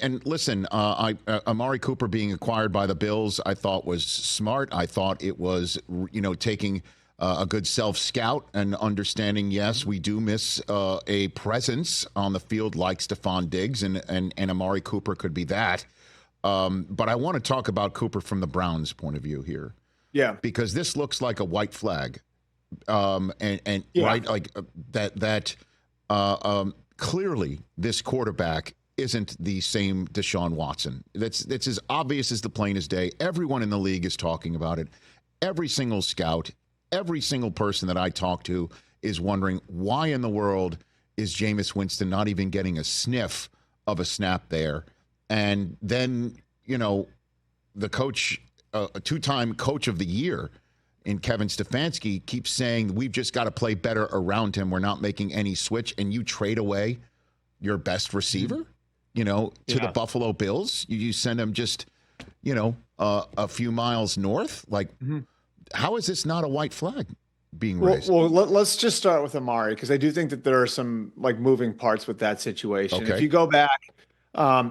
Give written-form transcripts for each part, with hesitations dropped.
And listen, Amari Cooper being acquired by the Bills, I thought was smart. I thought it was, taking a good self-scout and understanding, yes, we do miss a presence on the field like Stephon Diggs, and Amari Cooper could be that. But I want to talk about Cooper from the Browns' point of view here. Yeah. Because this looks like a white flag. Right, like that clearly this quarterback isn't the same Deshaun Watson. That's as obvious as the plain as day. Everyone in the league is talking about it. Every single scout, every single person that I talk to is wondering, why in the world is Jameis Winston not even getting a sniff of a snap there? And then, the coach, a two-time coach of the year in Kevin Stefanski, keeps saying, we've just got to play better around him. We're not making any switch. And you trade away your best receiver, to the Buffalo Bills. You send him just, a few miles north. Like, how is this not a white flag being raised? Well, let's just start with Amari, because I do think that there are some moving parts with that situation. Okay. If you go back,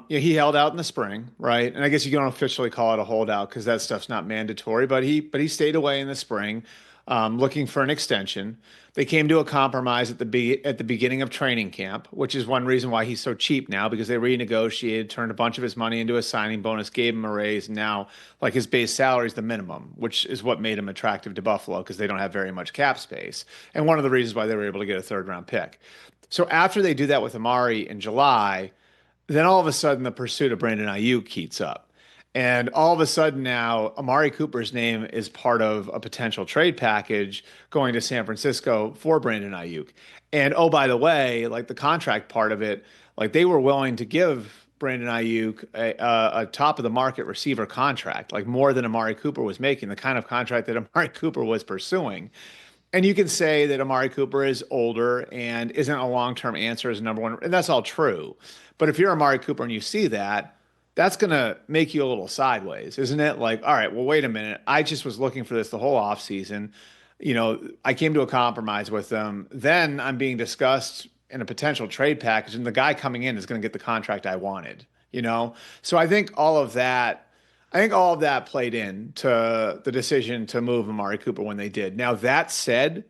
he held out in the spring, right? And I guess you don't officially call it a holdout because that stuff's not mandatory, but he stayed away in the spring, looking for an extension. They came to a compromise at the beginning of training camp, which is one reason why he's so cheap now, because they renegotiated, turned a bunch of his money into a signing bonus, gave him a raise, and now his base salary is the minimum, which is what made him attractive to Buffalo, because they don't have very much cap space. And one of the reasons why they were able to get a third-round pick. So after they do that with Amari in July, then all of a sudden the pursuit of Brandon Ayuk heats up. And all of a sudden now Amari Cooper's name is part of a potential trade package going to San Francisco for Brandon Ayuk. And oh, by the way, the contract part of it, they were willing to give Brandon Ayuk a top of the market receiver contract, more than Amari Cooper was making, the kind of contract that Amari Cooper was pursuing. And you can say that Amari Cooper is older and isn't a long-term answer as number one, and that's all true. But if you're Amari Cooper and you see that, that's going to make you a little sideways, isn't it? All right, well, wait a minute. I just was looking for this the whole offseason. I came to a compromise with them. Then I'm being discussed in a potential trade package, and the guy coming in is going to get the contract I wanted, So I think all of that played into the decision to move Amari Cooper when they did. Now, that said,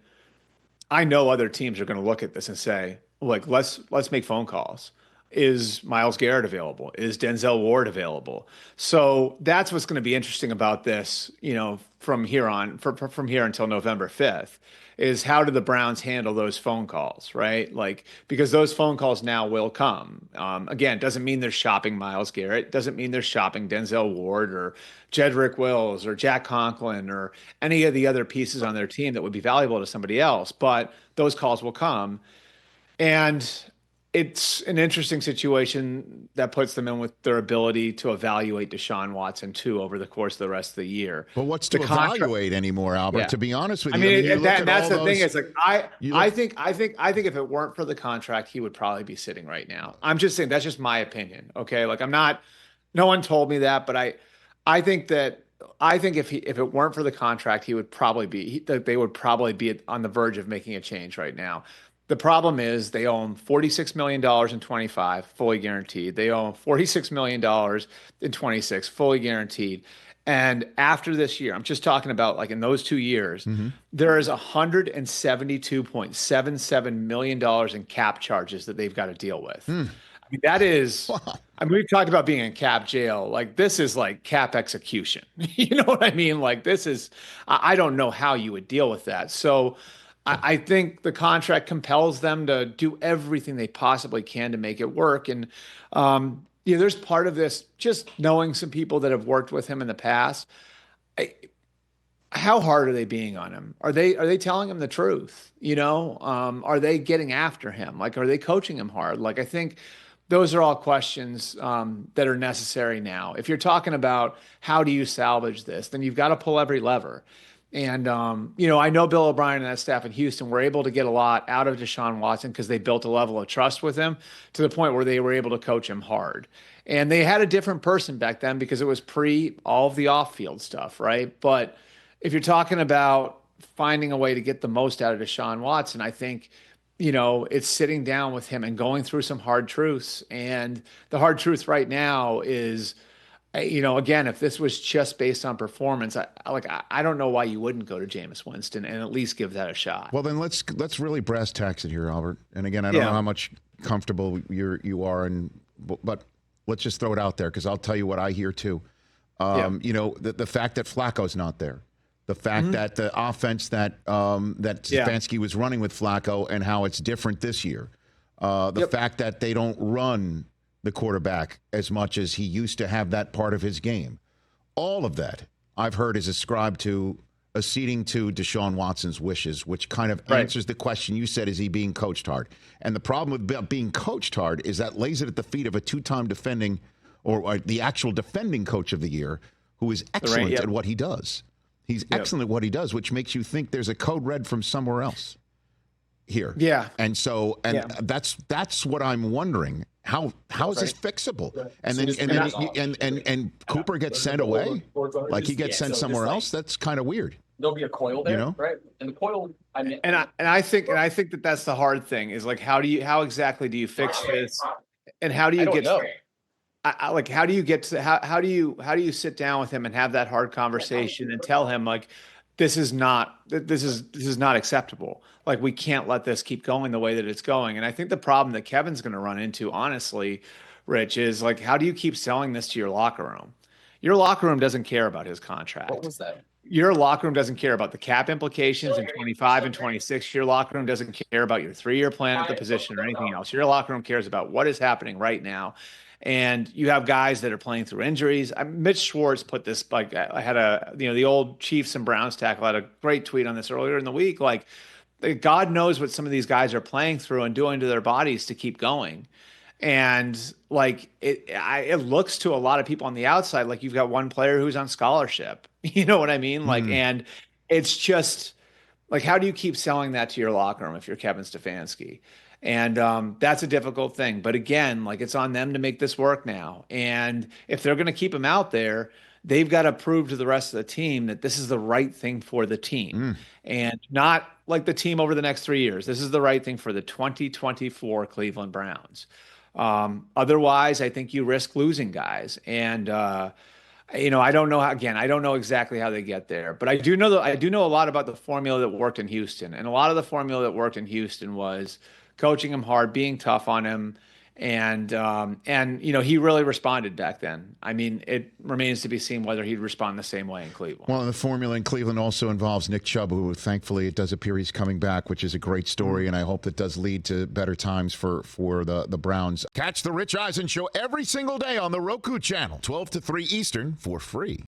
I know other teams are going to look at this and say, let's make phone calls. Is Myles Garrett available? Is Denzel Ward available? So that's what's going to be interesting about this, from here on, from here until November 5th, is how do the Browns handle those phone calls, right? Because those phone calls now will come. Again, doesn't mean they're shopping Myles Garrett. Doesn't mean they're shopping Denzel Ward or Jedrick Wills or Jack Conklin or any of the other pieces on their team that would be valuable to somebody else. But those calls will come. And it's an interesting situation that puts them in with their ability to evaluate Deshaun Watson too over the course of the rest of the year. But what's to evaluate anymore, Albert? Yeah. To be honest with you, that's the thing. It's I think if it weren't for the contract, he would probably be sitting right now. I'm just saying that's just my opinion. Okay, no one told me that, but I think if it weren't for the contract, he would probably be. They would probably be on the verge of making a change right now. The problem is they owe him $46 million in 25, fully guaranteed. They owe him $46 million in 26, fully guaranteed. And after this year, I'm just talking about in those 2 years, there is $172.77 million in cap charges that they've got to deal with. I mean, that is, we've talked about being in cap jail. This is cap execution. You know what I mean? This is, I don't know how you would deal with that. So I think the contract compels them to do everything they possibly can to make it work. And, there's part of this, just knowing some people that have worked with him in the past. How hard are they being on him? Are they telling him the truth? Are they getting after him? Are they coaching him hard? I think those are all questions that are necessary now. If you're talking about how do you salvage this, then you've got to pull every lever. And, I know Bill O'Brien and that staff in Houston were able to get a lot out of Deshaun Watson because they built a level of trust with him to the point where they were able to coach him hard. And they had a different person back then because it was pre all of the off-field stuff, right? But if you're talking about finding a way to get the most out of Deshaun Watson, I think, it's sitting down with him and going through some hard truths. And the hard truth right now is, again, if this was just based on performance, I don't know why you wouldn't go to Jameis Winston and at least give that a shot. Well, then let's really brass tacks it here, Albert. And again, I don't know how much comfortable you are, but let's just throw it out there because I'll tell you what I hear too. The fact that Flacco's not there. The fact that the offense that Stefanski was running with Flacco and how it's different this year. The fact that they don't run the quarterback as much as he used to have that part of his game. All of that, I've heard, is ascribed to acceding to Deshaun Watson's wishes, which kind of answers the question you said, is he being coached hard? And the problem with being coached hard is that lays it at the feet of a two-time defending or the actual defending coach of the year who is excellent at what he does. He's excellent at what he does, which makes you think there's a code red from somewhere else here. Yeah. And so, that's what I'm wondering. How is this fixable? And then Cooper gets sent away, like he gets sent somewhere else. That's kind of weird. There'll be a coil there, right? And the coil, I think that that's the hard thing is like how exactly do you fix this, and how do you get? How do you get to how do you sit down with him and have that hard conversation and tell him like this is not acceptable. Like we can't let this keep going the way that it's going. And I think the problem that Kevin's going to run into, honestly, Rich, is like how do you keep selling this to your locker room? Your locker room doesn't care about his contract. What was that? Your locker room doesn't care about the cap implications in 25 and 26. Your locker room doesn't care about your 3-year plan at the position or anything else. Your locker room cares about what is happening right now. And you have guys that are playing through injuries. Mitch Schwartz put this, like I had the old Chiefs and Browns tackle had a great tweet on this earlier in the week. Like God knows what some of these guys are playing through and doing to their bodies to keep going. And like it looks to a lot of people on the outside like you've got one player who's on scholarship. You know what I mean? Like, and it's just like, how do you keep selling that to your locker room if you're Kevin Stefanski? And that's a difficult thing. But again, like it's on them to make this work now. And if they're going to keep him out there, they've got to prove to the rest of the team that this is the right thing for the team and not like the team over the next 3 years. This is the right thing for the 2024 Cleveland Browns. Otherwise, I think you risk losing guys. And, I don't know I don't know exactly how they get there, but I do know a lot about the formula that worked in Houston. And a lot of the formula that worked in Houston was coaching him hard, being tough on him. And he really responded back then. I mean, it remains to be seen whether he'd respond the same way in Cleveland. Well, the formula in Cleveland also involves Nick Chubb, who thankfully it does appear he's coming back, which is a great story. And I hope that does lead to better times for the Browns. Catch the Rich Eisen Show every single day on the Roku Channel, 12 to 3 Eastern for free.